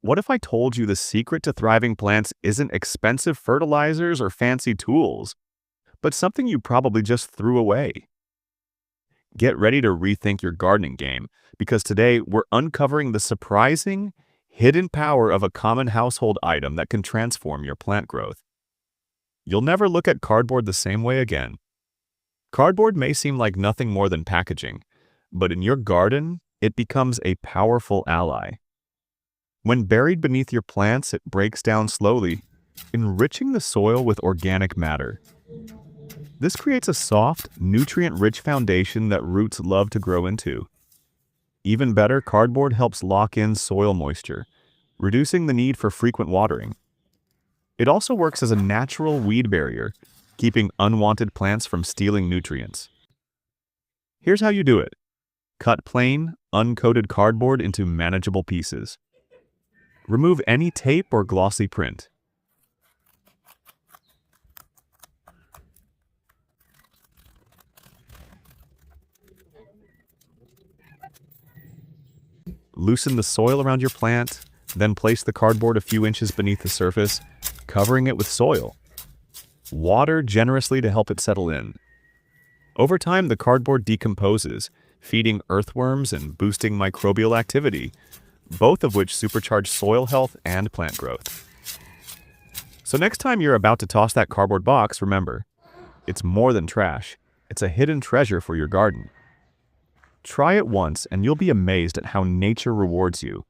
What if I told you the secret to thriving plants isn't expensive fertilizers or fancy tools, but something you probably just threw away? Get ready to rethink your gardening game, because today we're uncovering the surprising, hidden power of a common household item that can transform your plant growth. You'll never look at cardboard the same way again. Cardboard may seem like nothing more than packaging, but in your garden, it becomes a powerful ally. When buried beneath your plants, it breaks down slowly, enriching the soil with organic matter. This creates a soft, nutrient-rich foundation that roots love to grow into. Even better, cardboard helps lock in soil moisture, reducing the need for frequent watering. It also works as a natural weed barrier, keeping unwanted plants from stealing nutrients. Here's how you do it. Cut plain, uncoated cardboard into manageable pieces. Remove any tape or glossy print. Loosen the soil around your plant, then place the cardboard a few inches beneath the surface, covering it with soil. Water generously to help it settle in. Over time, the cardboard decomposes, feeding earthworms and boosting microbial activity, both of which supercharge soil health and plant growth. So next time you're about to toss that cardboard box, remember, it's more than trash. It's a hidden treasure for your garden. Try it once and you'll be amazed at how nature rewards you.